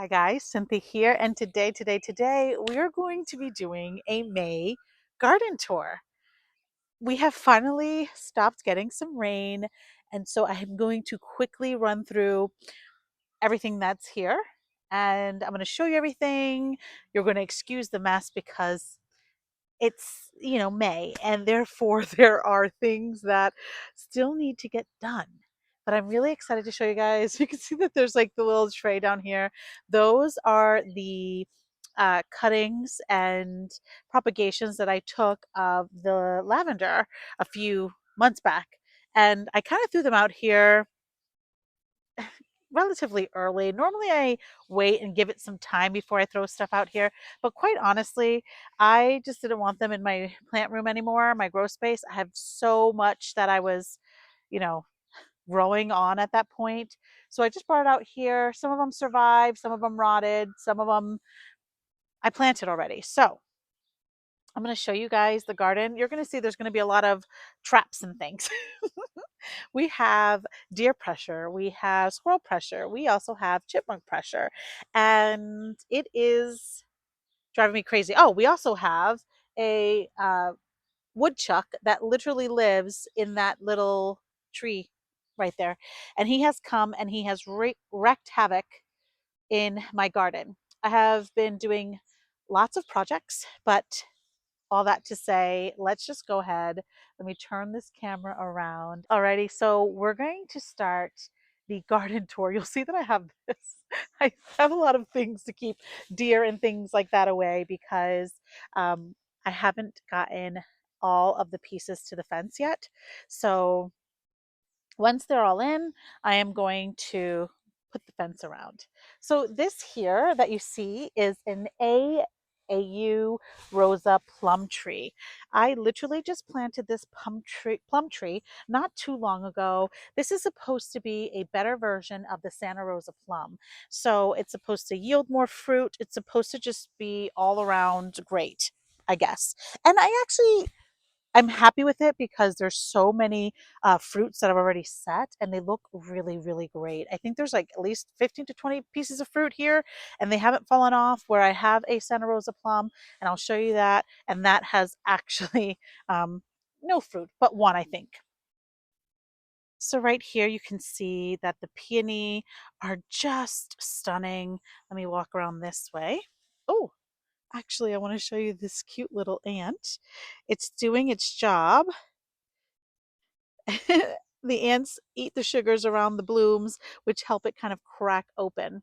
Hi guys, Cynthia here, and today, we are going to be doing a May garden tour. We have finally stopped getting some rain, and so I am going to quickly run through everything that's here, and I'm going to show you everything. You're going to excuse the mess because it's, May, and therefore there are things that still need to get done. But I'm really excited to show you guys. You can see that there's like the little tray down here. Those are the cuttings and propagations that I took of the lavender a few months back. And I kind of threw them out here relatively early. Normally, I wait and give it some time before I throw stuff out here. But quite honestly, I just didn't want them in my plant room anymore, my grow space. I have so much that I was, you know, growing on at that point. So I just brought it out here. Some of them survived, some of them rotted, some of them I planted already. So I'm going to show you guys the garden. You're going to see there's going to be a lot of traps and things. We have deer pressure, we have squirrel pressure, we also have chipmunk pressure, and it is driving me crazy. Oh, we also have a woodchuck that literally lives in that little tree right there, and he has come and he has wreaked havoc in my garden. I have been doing lots of projects, but all that to say, let's just go ahead. Let me turn this camera around. Alrighty, so we're going to start the garden tour. You'll see that I have this. I have a lot of things to keep deer and things like that away because I haven't gotten all of the pieces to the fence yet. So once they're all in, I am going to put the fence around. So this here that you see is an AU Rosa plum tree. I literally just planted this plum tree not too long ago. This is supposed to be a better version of the Santa Rosa plum. So it's supposed to yield more fruit. It's supposed to just be all around great, I guess. And I'm happy with it because there's so many fruits that I've already set and they look really, really great. I think there's like at least 15 to 20 pieces of fruit here and they haven't fallen off where I have a Santa Rosa plum and I'll show you that. And that has actually no fruit, but one, I think. So right here, you can see that the peony are just stunning. Let me walk around this way. Oh, actually, I want to show you this cute little ant. It's doing its job. The ants eat the sugars around the blooms, which help it kind of crack open.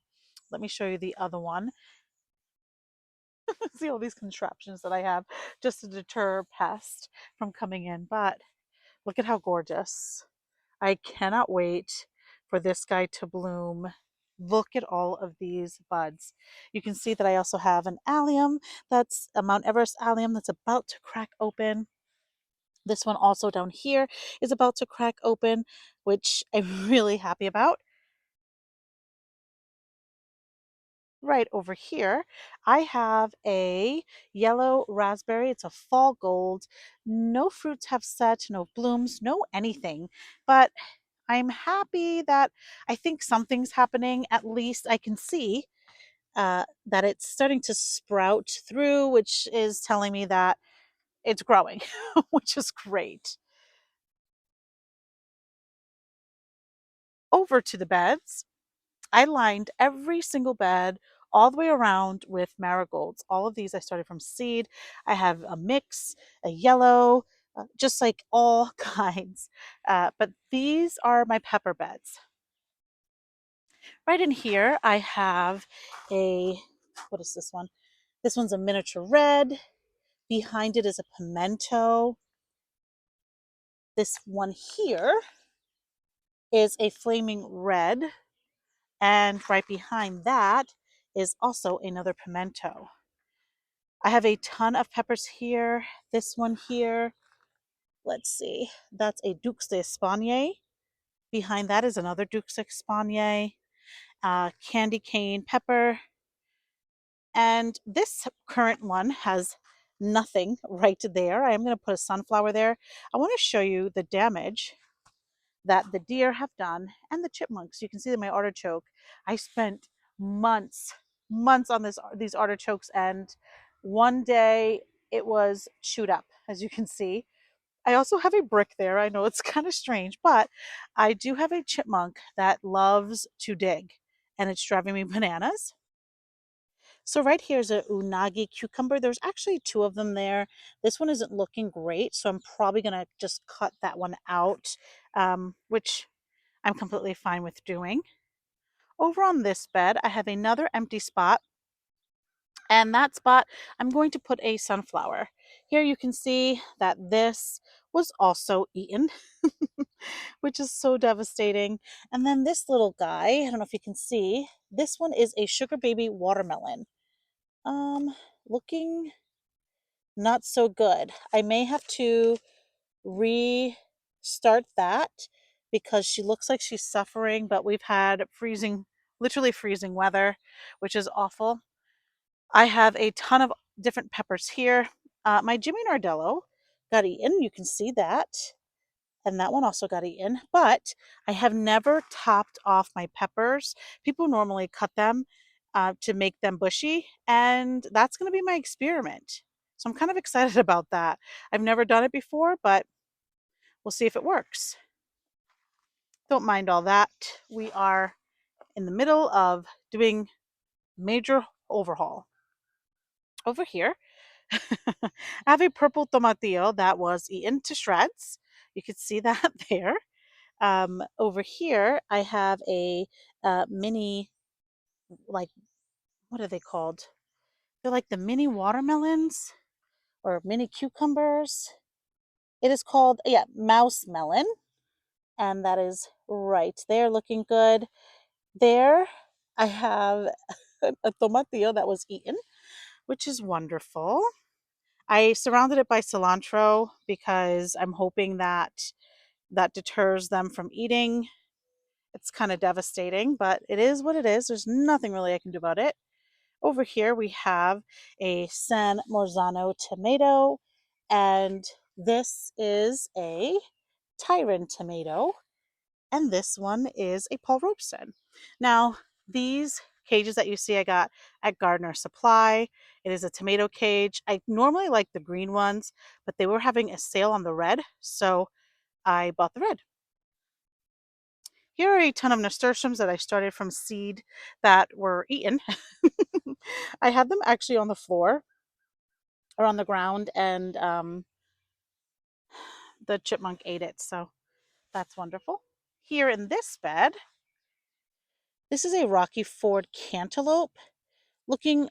Let me show you the other one. See all these contraptions that I have just to deter pests from coming in. But look at how gorgeous. I cannot wait for this guy to bloom. Look at all of these buds. You can see that I also have an allium that's a Mount Everest allium that's about to crack open. This one also down here is about to crack open, which I'm really happy about. Right over here, I have a yellow raspberry. It's a fall gold. No fruits have set, no blooms, no anything. But I'm happy that I think something's happening. At least I can see that it's starting to sprout through, which is telling me that it's growing, which is great. Over to the beds. I lined every single bed all the way around with marigolds. All of these I started from seed. I have a mix, a yellow, just like all kinds. But these are my pepper beds. Right in here, I have what is this one? This one's a miniature red. Behind it is a pimento. This one here is a flaming red. And right behind that is also another pimento. I have a ton of peppers here. This one here, let's see, that's a Dukes d'Espagne. Behind that is another Dukes d'Espagne, candy cane pepper. And this current one has nothing right there. I'm going to put a sunflower there. I want to show you the damage that the deer have done and the chipmunks. You can see that my artichoke, I spent months months on these artichokes, and one day it was chewed up, as you can see. I also have a brick there. I know it's kind of strange, but I do have a chipmunk that loves to dig, and it's driving me bananas. So right here is a unagi cucumber. There's actually two of them there. This one isn't looking great, so I'm probably gonna just cut that one out, which I'm completely fine with doing. Over on this bed, I have another empty spot, and that spot I'm going to put a sunflower. Here you can see that this was also eaten, which is so devastating. And then this little guy, I don't know if you can see, this one is a sugar baby watermelon. Um, Looking not so good. I may have to restart that because she looks like she's suffering, but we've had freezing, literally freezing weather, which is awful. I have a ton of different peppers here. My Jimmy Nardello got eaten. You can see that. And that one also got eaten. But I have never topped off my peppers. People normally cut them to make them bushy, and that's going to be my experiment. So I'm kind of excited about that. I've never done it before, but we'll see if it works. Don't mind all that. We are in the middle of doing major overhaul. Over here, I have a purple tomatillo that was eaten to shreds. You can see that there. Over here, I have a mini, like, what are they called? They're like the mini watermelons or mini cucumbers. It is called, yeah, mouse melon. And that is right there, looking good. There, I have a tomatillo that was eaten, which is wonderful. I surrounded it by cilantro because I'm hoping that that deters them from eating. It's kind of devastating, but it is what it is. There's nothing really I can do about it. Over here we have a San Marzano tomato, and this is a Tyron tomato, and this one is a Paul Robeson. Now, these cages that you see I got at Gardener Supply. It is a tomato cage. I normally like the green ones, but they were having a sale on the red, so I bought the red. Here are a ton of nasturtiums that I started from seed that were eaten. I had them actually on the floor or on the ground, and the chipmunk ate it, so that's wonderful. Here in this bed, this is a Rocky Ford cantaloupe, looking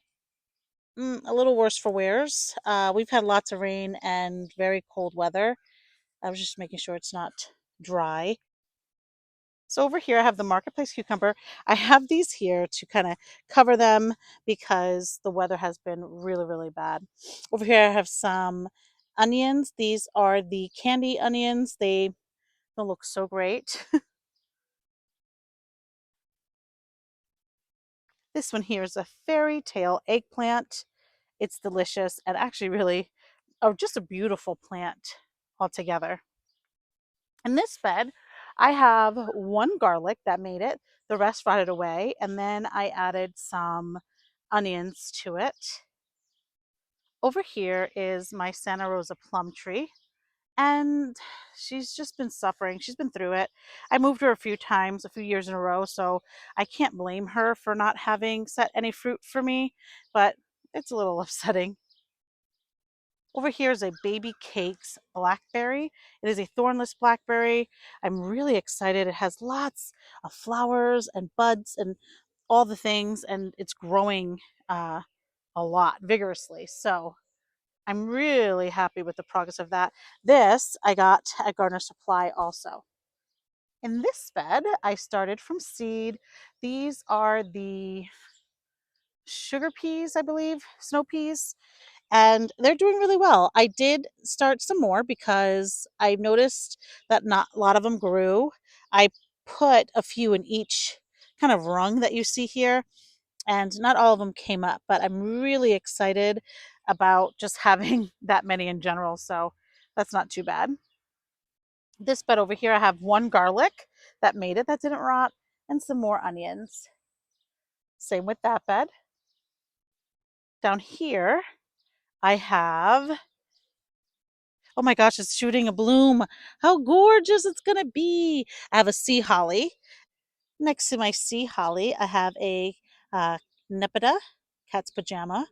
a little worse for wears. We've had lots of rain and very cold weather. I was just making sure it's not dry. So over here I have the marketplace cucumber. I have these here to kind of cover them because the weather has been really, really bad. Over here I have some onions. These are the candy onions. They don't look so great. This one here is a fairy tale eggplant. It's delicious and actually really just a beautiful plant altogether. In this bed, I have one garlic that made it. The rest rotted away. And then I added some onions to it. Over here is my Santa Rosa plum tree. And she's just been suffering. She's been through it. I moved her a few times, a few years in a row, so I can't blame her for not having set any fruit for me, but it's a little upsetting. Over here is a baby cakes blackberry. It is a thornless blackberry. I'm really excited. It has lots of flowers and buds and all the things, and it's growing uh, a lot vigorously. So I'm really happy with the progress of that. This I got at Gardener Supply also. In this bed, I started from seed. These are the sugar peas, I believe, snow peas, and they're doing really well. I did start some more because I noticed that not a lot of them grew. I put a few in each kind of rung that you see here, and not all of them came up, but I'm really excited about just having that many in general, so that's not too bad. This bed over here, I have one garlic that made it that didn't rot, and some more onions. Same with that bed. Down here, I have, oh my gosh, it's shooting a bloom. How gorgeous it's going to be. I have a sea holly. Next to my sea holly, I have a uh, Nepeta, cat's pajama,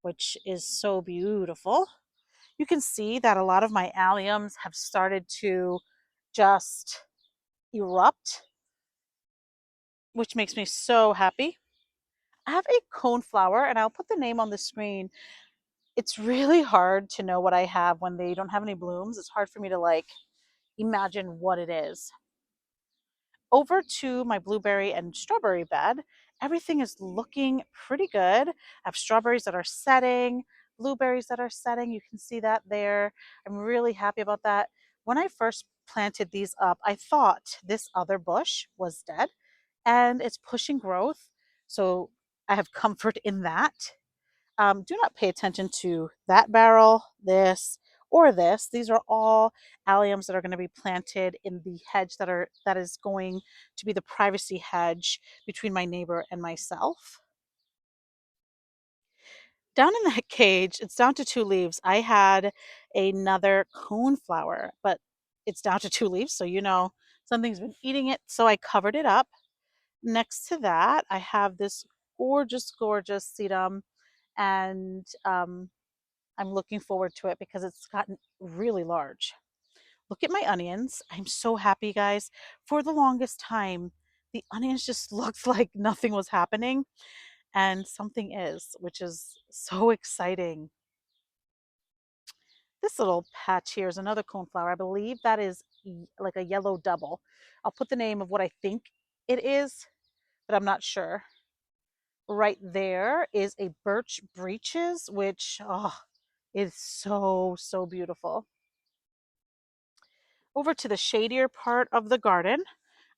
which is so beautiful. You can see that a lot of my alliums have started to just erupt, which makes me so happy. I have a coneflower, and I'll put the name on the screen. It's really hard to know what I have when they don't have any blooms. It's hard for me to like imagine what it is. Over to my blueberry and strawberry bed, everything is looking pretty good. I have strawberries that are setting, blueberries that are setting. You can see that there. I'm really happy about that. When I first planted these up, I thought this other bush was dead and it's pushing growth. So I have comfort in that. Do not pay attention to that barrel, this, or this. These are all alliums that are going to be planted in the hedge that is going to be the privacy hedge between my neighbor and myself. Down in that cage, it's down to two leaves. I had another coneflower, but it's down to two leaves, so you know something's been eating it. So I covered it up. Next to that, I have this gorgeous, gorgeous sedum, and I'm looking forward to it because it's gotten really large. Look at my onions. I'm so happy, guys. For the longest time, the onions just looked like nothing was happening, and something is, which is so exciting. This little patch here is another coneflower. I believe that is like a yellow double. I'll put the name of what I think it is, but I'm not sure. Right there is a birch breeches, which is so, so beautiful. Over to the shadier part of the garden,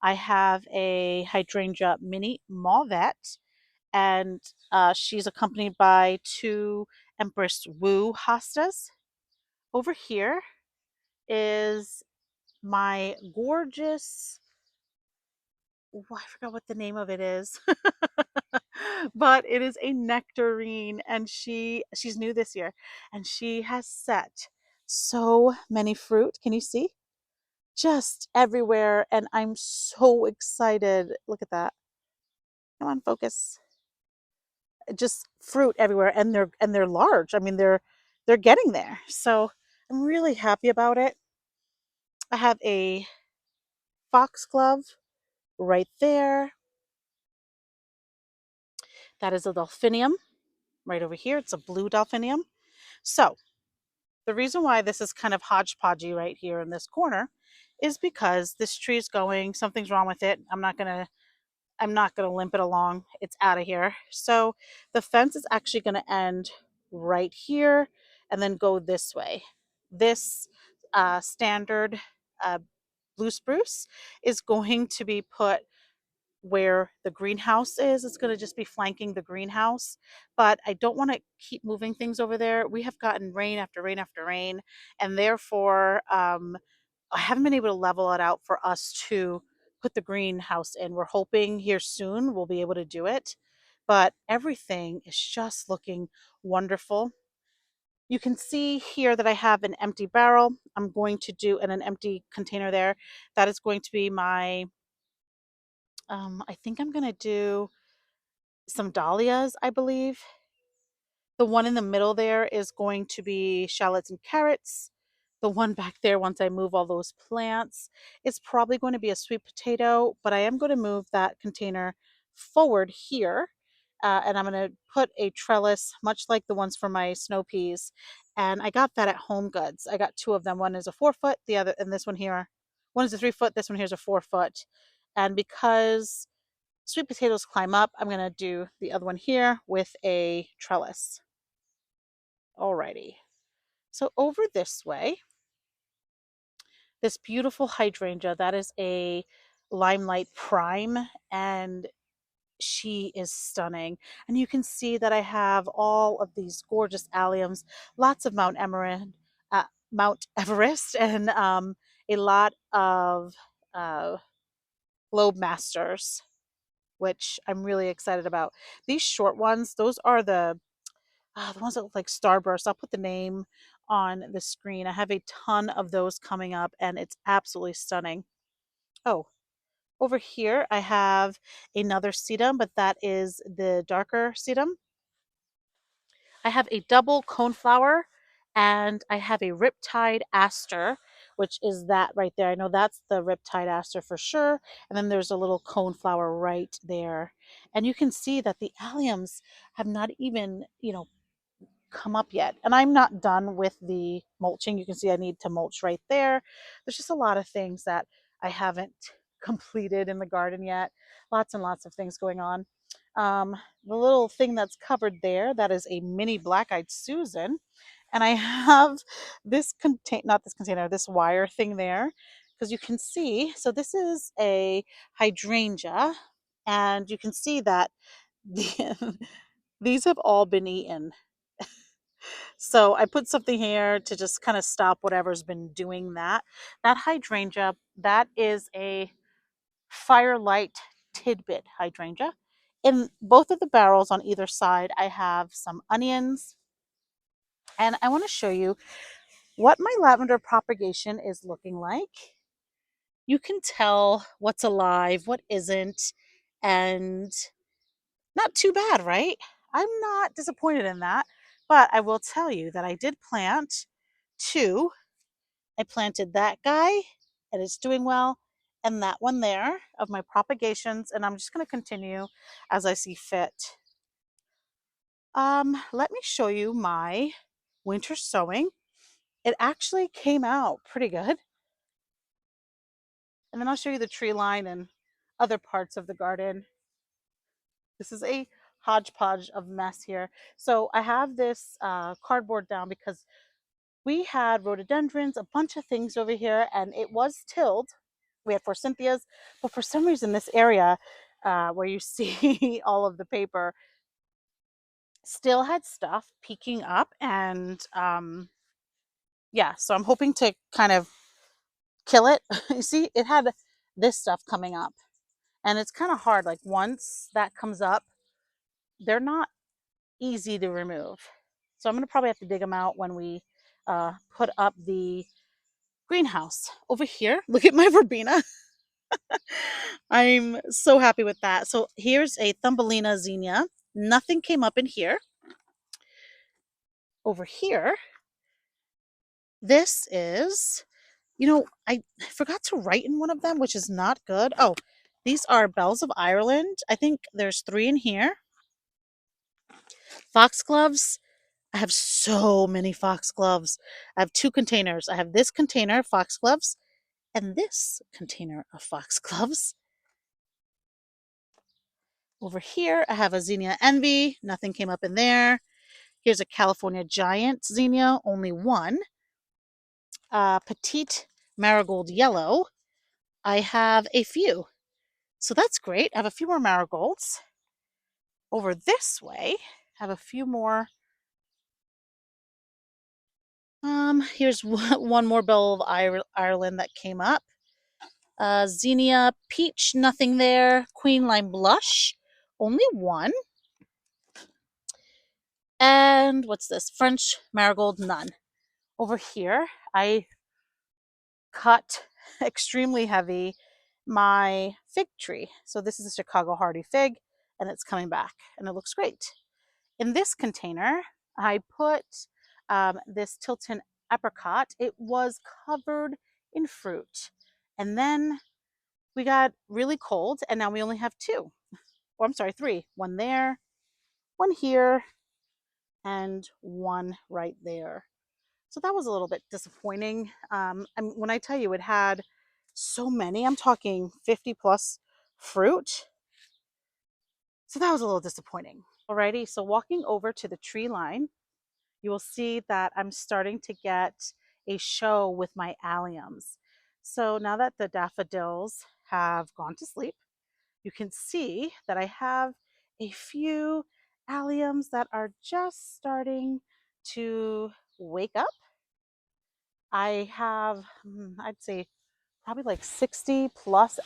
I have a hydrangea mini mauvette, and she's accompanied by two Empress Wu hostas. Over here is my gorgeous, oh, I forgot what the name of it is, but it is a nectarine, and she's new this year, and she has set so many fruit. Can you see? Just everywhere, and I'm so excited. Look at that. Come on, focus. Just fruit everywhere, and they're large. I mean, they're getting there. So I'm really happy about it. I have a foxglove right there. That is a delphinium right over here. It's a blue delphinium. So the reason why this is kind of hodgepodgey right here in this corner is because this tree is going, something's wrong with it. I'm not going to limp it along. It's out of here. So the fence is actually going to end right here and then go this way. This standard uh, blue spruce is going to be put where the greenhouse is. It's going to just be flanking the greenhouse. But I don't want to keep moving things over there. We have gotten rain after rain after rain. And therefore, I haven't been able to level it out for us to put the greenhouse in. We're hoping here soon we'll be able to do it. But everything is just looking wonderful. You can see here that I have an empty barrel. I'm going to do and an empty container there. That is going to be my, I think I'm going to do some dahlias, I believe. The one in the middle there is going to be shallots and carrots. The one back there, once I move all those plants, is probably going to be a sweet potato, but I am going to move that container forward here. And I'm going to put a trellis, much like the ones for my snow peas. And I got that at Home Goods. I got two of them. One is a 4 foot, the other, and this one here, one is a 3 foot, this one here is a 4 foot. And because sweet potatoes climb up, I'm going to do the other one here with a trellis. Alrighty. So over this way, this beautiful hydrangea, that is a Limelight Prime, and she is stunning. And you can see that I have all of these gorgeous alliums, lots of Mount Everest, and a lot of uh, Globe Masters, which I'm really excited about. These short ones, those are the the ones that look like starburst. I'll put the name on the screen. I have a ton of those coming up, and it's absolutely stunning. Oh, over here I have another sedum, but that is the darker sedum. I have a double coneflower, and I have a riptide aster, which is that right there. I know that's the riptide aster for sure. And then there's a little coneflower right there. And you can see that the alliums have not even, come up yet. And I'm not done with the mulching. You can see I need to mulch right there. There's just a lot of things that I haven't completed in the garden yet. Lots and lots of things going on. Um, the little thing that's covered there, that is a mini black-eyed Susan. And I have this not this container, this wire thing there, because you can see, so this is a hydrangea, and you can see that these have all been eaten. So I put something here to just kind of stop whatever's been doing that. That hydrangea, that is a firelight tidbit hydrangea. In both of the barrels on either side, I have some onions. And I want to show you what my lavender propagation is looking like. You can tell what's alive, what isn't, and not too bad, right? I'm not disappointed in that. But I will tell you that I did plant two. I planted that guy and it's doing well, and that one there of my propagations, and I'm just going to continue as I see fit. Let me show you my winter sowing. It actually came out pretty good. And then I'll show you the tree line and other parts of the garden. This is a hodgepodge of mess here. So I have this cardboard down because we had rhododendrons, a bunch of things over here, and it was tilled. We had forsythias, but for some reason, this area where you see all of the paper still had stuff peeking up. And yeah, so I'm hoping to kind of kill it. You see, it had this stuff coming up, and it's kind of hard. Like once that comes up, they're not easy to remove. So I'm going to probably have to dig them out when we put up the greenhouse. Over here, look at my verbena. I'm so happy with that. So here's a Thumbelina zinnia. Nothing came up in here. Over here, this is, I forgot to write in one of them, which is not good. Oh, these are bells of Ireland. I think there's three in here. Foxgloves. I have so many foxgloves. I have two containers. I have this container of foxgloves and this container of foxgloves. Over here, I have a zinnia envy. Nothing came up in there. Here's a California giant zinnia, only one. Petite marigold yellow. I have a few. So that's great. I have a few more marigolds. Over this way, I have a few more. Here's one more bell of Ireland that came up. Zinnia peach, nothing there. Queen lime blush, only one. And what's this? French marigold, none. Over here, I cut extremely heavy my fig tree. So this is a Chicago hardy fig, and it's coming back, and it looks great. In this container, I put this Tilton apricot. It was covered in fruit. And then we got really cold, and now we only have two. Or I'm sorry, three. One there, one here, and one right there. So that was a little bit disappointing. When I tell you it had so many, I'm talking 50 plus fruit. So that was a little disappointing. Alrighty, so walking over to the tree line, you will see that I'm starting to get a show with my alliums. So now that the daffodils have gone to sleep, you can see that I have a few alliums that are just starting to wake up. I have, I'd say, probably like 60 plus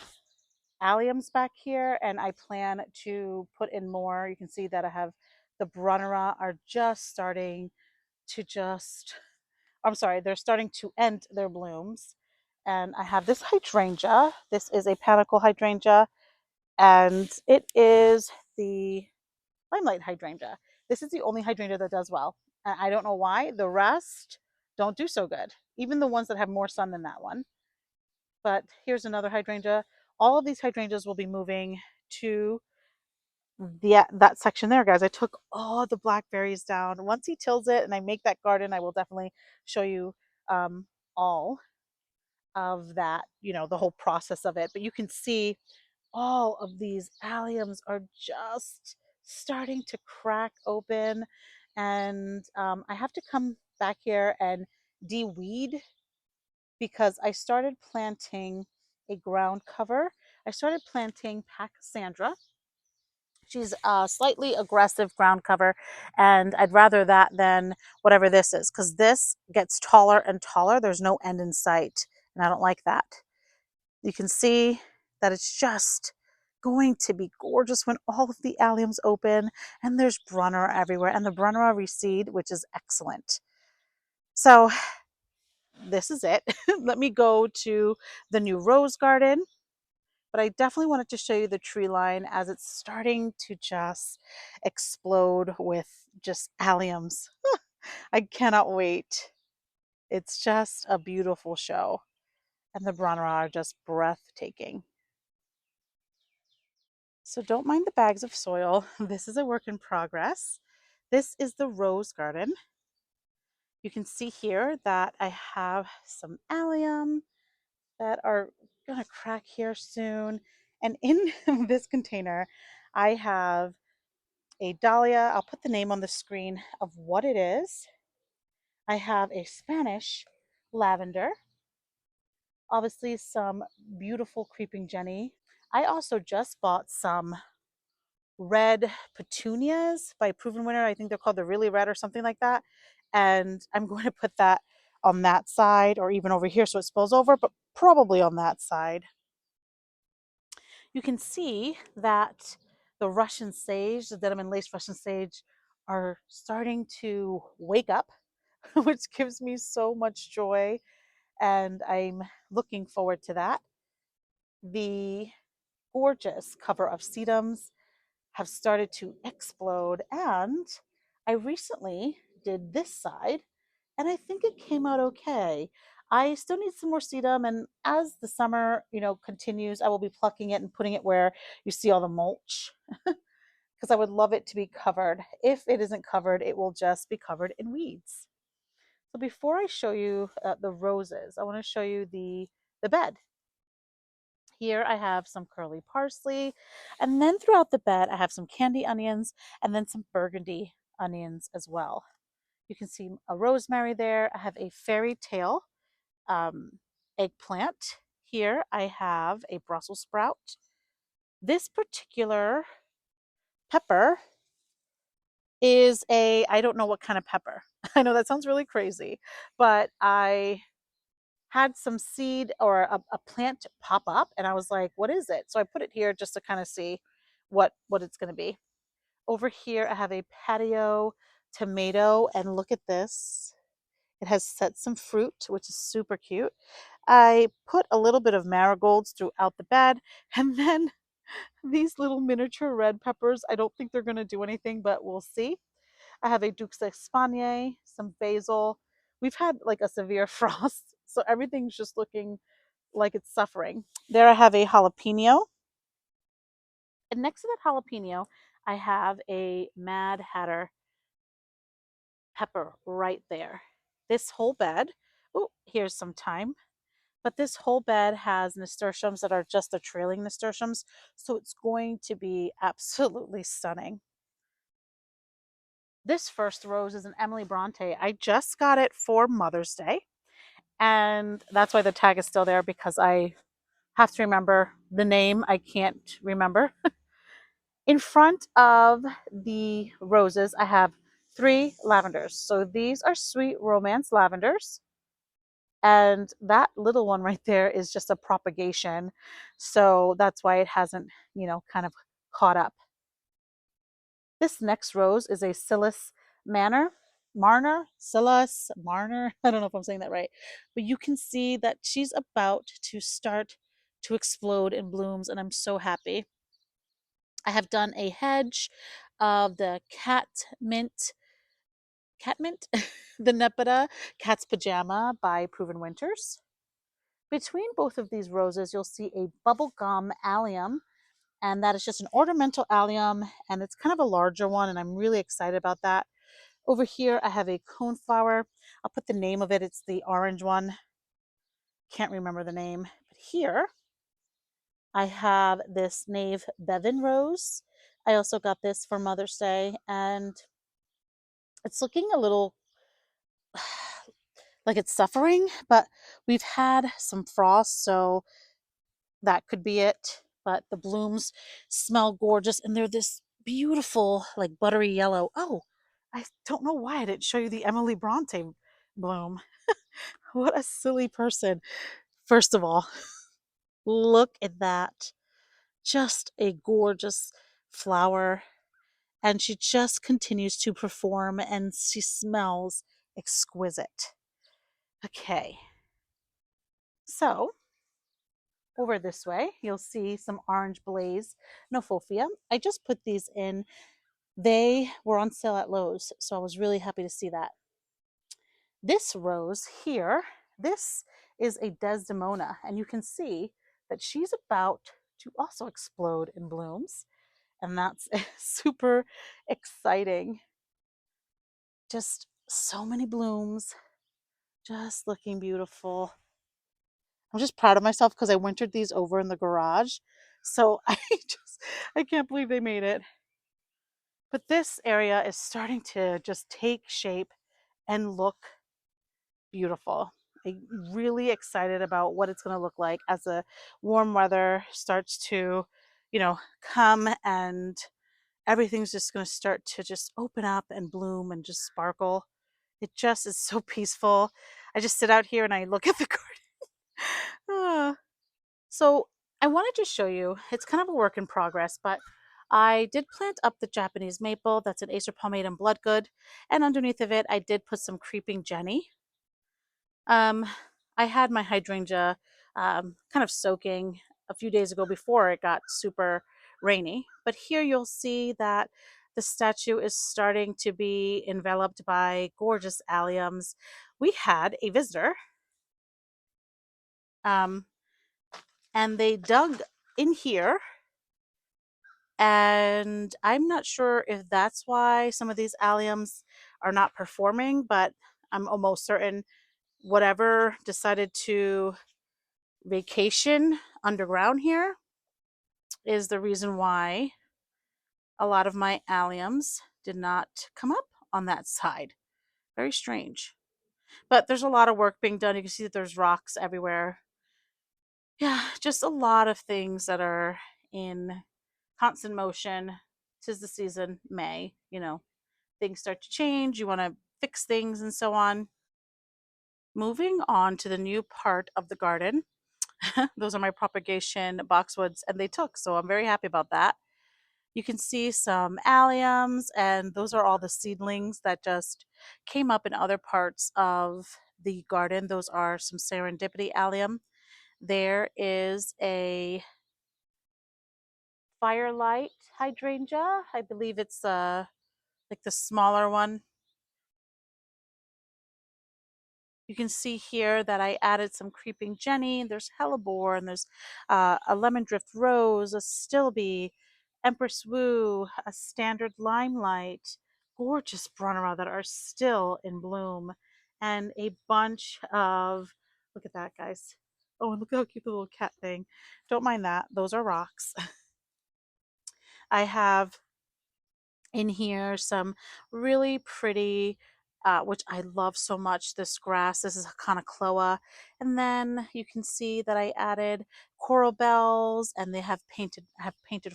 alliums back here, and I plan to put in more. You can see that I have The Brunnera are just starting to I'm sorry, they're starting to end their blooms. And I have this hydrangea. This is a panicle hydrangea, and it is the limelight hydrangea. This is the only hydrangea that does well. And I don't know why. The rest don't do so good, even the ones that have more sun than that one. But here's another hydrangea. All of these hydrangeas will be moving to that section there, guys. I took all the blackberries down. Once he tills it and I make that garden, I will definitely show you um, all of that, the whole process of it. But you can see all of these alliums are just starting to crack open. And I have to come back here and de-weed because I started planting a ground cover. I started planting Pachysandra. She's a slightly aggressive ground cover, and I'd rather that than whatever this is, because this gets taller and taller. There's no end in sight, and I don't like that. You can see that it's just going to be gorgeous when all of the alliums open, and there's Brunnera everywhere, and the Brunnera reseed, which is excellent. So this is it. Let me go to the new rose garden. But I definitely wanted to show you the tree line as it's starting to just explode with just alliums. I cannot wait. It's just a beautiful show. And the Brunnera are just breathtaking. So don't mind the bags of soil. This is a work in progress. This is the rose garden. You can see here that I have some allium that are gonna crack here soon. And in this container, I have a dahlia. I'll put the name on the screen of what it is. I have a Spanish lavender, obviously some beautiful creeping Jenny. I also just bought some red petunias by Proven Winner. I think they're called the Really Red or something like that. And I'm going to put that on that side or even over here so it spills over, but probably on that side. You can see that the Russian sage, the denim and lace Russian sage, are starting to wake up, which gives me so much joy. And I'm looking forward to that. The gorgeous cover of sedums have started to explode. And I recently did this side and I think it came out okay. I still need some more sedum, and as the summer, continues, I will be plucking it and putting it where you see all the mulch because I would love it to be covered. If it isn't covered, it will just be covered in weeds. So before I show you the roses, I want to show you the bed. Here I have some curly parsley, and then throughout the bed I have some candy onions and then some burgundy onions as well. You can see a rosemary there. I have a fairy tale eggplant. Here I have a Brussels sprout. This particular pepper is I don't know what kind of pepper. I know that sounds really crazy, but I had some seed or a plant pop up and I was like, what is it? So I put it here just to kind of see what it's going to be. Over here, I have a patio tomato, and look at this. It has set some fruit, which is super cute. I put a little bit of marigolds throughout the bed, and then these little miniature red peppers. I don't think they're going to do anything, but we'll see. I have a Dux d'Espagne, some basil. We've had like a severe frost, so everything's just looking like it's suffering. There I have a jalapeno. And next to that jalapeno, I have a Mad Hatter pepper right there. This whole bed, oh, here's some thyme. But this whole bed has nasturtiums that are just the trailing nasturtiums, so it's going to be absolutely stunning. This first rose is an Emily Bronte. I just got it for Mother's Day, and that's why the tag is still there because I have to remember the name. I can't remember. In front of the roses, I have 3 lavenders. So these are Sweet Romance lavenders. And that little one right there is just a propagation. So that's why it hasn't, kind of caught up. This next rose is a Scillas manor, Marner, Scillas, Marner. I don't know if I'm saying that right, but you can see that she's about to start to explode in blooms, and I'm so happy. I have done a hedge of the cat mint, the Nepeta cat's pajama by Proven Winters. Between both of these roses, you'll see a bubblegum allium, and that is just an ornamental allium, and it's kind of a larger one, and I'm really excited about that. Over here, I have a coneflower. I'll put the name of it. It's the orange one. Can't remember the name. But here, I have this Nave Bevan rose. I also got this for Mother's Day, and it's looking a little like it's suffering, but we've had some frost, so that could be it. But the blooms smell gorgeous, and they're this beautiful, like buttery yellow. Oh, I don't know why I didn't show you the Emily Bronte bloom. What a silly person. First of all, look at that. Just a gorgeous flower. And she just continues to perform, and she smells exquisite. Okay, so over this way, you'll see some orange blaze Nofophia. I just put these in. They were on sale at Lowe's, so I was really happy to see that. This rose here, this is a Desdemona, and you can see that she's about to also explode in blooms, and that's super exciting. Just so many blooms, just looking beautiful. I'm just proud of myself because I wintered these over in the garage. So I can't believe they made it. But this area is starting to just take shape and look beautiful. I'm really excited about what it's going to look like as the warm weather starts to, come, and everything's just going to start to just open up and bloom and just sparkle. It just is so peaceful. I just sit out here and I look at the garden. So I wanted to show you, it's kind of a work in progress, but I did plant up the Japanese maple. That's an Acer palmatum bloodgood. And underneath of it, I did put some creeping Jenny. Um, I had my hydrangea kind of soaking a few days ago before it got super rainy. But here you'll see that the statue is starting to be enveloped by gorgeous alliums. We had a visitor, um, and they dug in here, and I'm not sure if that's why some of these alliums are not performing, but I'm almost certain whatever decided to vacation underground here is the reason why a lot of my alliums did not come up on that side. Very strange. But there's a lot of work being done. You can see that there's rocks everywhere. Yeah, just a lot of things that are in constant motion. 'Tis the season, May, things start to change. You want to fix things and so on. Moving on to the new part of the garden. Those are my propagation boxwoods, and they took, so I'm very happy about that. You can see some alliums, and those are all the seedlings that just came up in other parts of the garden. Those are some serendipity allium. There is a firelight hydrangea. I believe it's like the smaller one. You can see here that I added some creeping Jenny. There's hellebore, and there's a lemon drift rose, a stilby, empress woo, a standard limelight, gorgeous brunnera that are still in bloom, and a bunch of, look at that, guys. Oh, and look how cute the little cat thing. Don't mind that. Those are rocks. I have in here some really pretty, which I love so much, this grass. This is a Conocloa. And then you can see that I added coral bells, and they have painted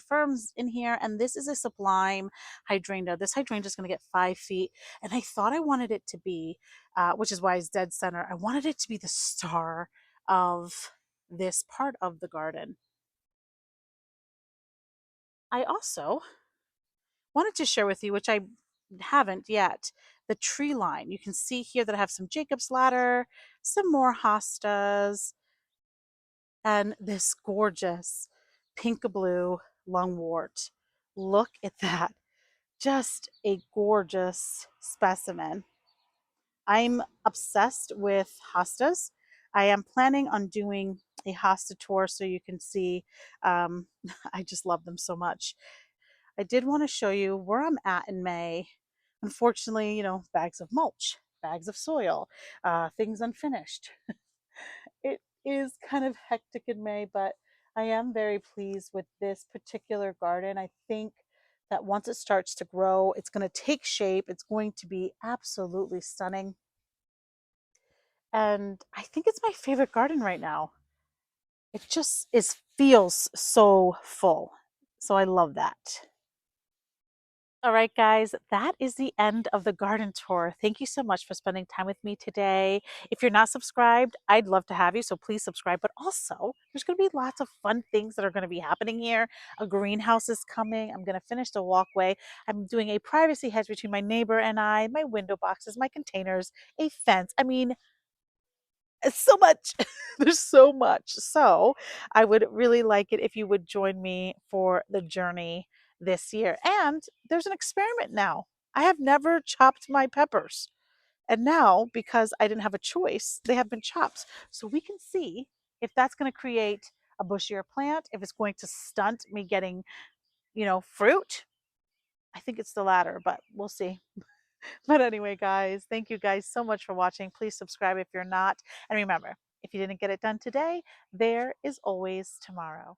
ferns in here. And this is a sublime hydrangea. This hydrangea is going to get 5 feet. And I thought I wanted it to be, which is why it's dead center, I wanted it to be the star of this part of the garden. I also wanted to share with you, which I haven't yet, the tree line. You can see here that I have some Jacob's ladder, some more hostas, and this gorgeous pink blue lungwort. Look at that. Just a gorgeous specimen. I'm obsessed with hostas. I am planning on doing a hosta tour so you can see. Um, I just love them so much. I did want to show you where I'm at in May. Unfortunately, bags of mulch, bags of soil, things unfinished. It is kind of hectic in May, but I am very pleased with this particular garden. I think that once it starts to grow, it's going to take shape. It's going to be absolutely stunning. And I think it's my favorite garden right now. It just feels so full. So I love that. All right, guys, that is the end of the garden tour. Thank you so much for spending time with me today. If you're not subscribed, I'd love to have you, so please subscribe. But also, there's going to be lots of fun things that are going to be happening here. A greenhouse is coming. I'm going to finish the walkway. I'm doing a privacy hedge between my neighbor and I, my window boxes, my containers, a fence. I mean, it's so much. There's so much. So I would really like it if you would join me for the journey this year. And there's an experiment now. I have never chopped my peppers. And now, because I didn't have a choice, they have been chopped. So we can see if that's going to create a bushier plant, if it's going to stunt me getting, fruit. I think it's the latter, but we'll see. But anyway, guys, thank you guys so much for watching. Please subscribe if you're not. And remember, if you didn't get it done today, there is always tomorrow.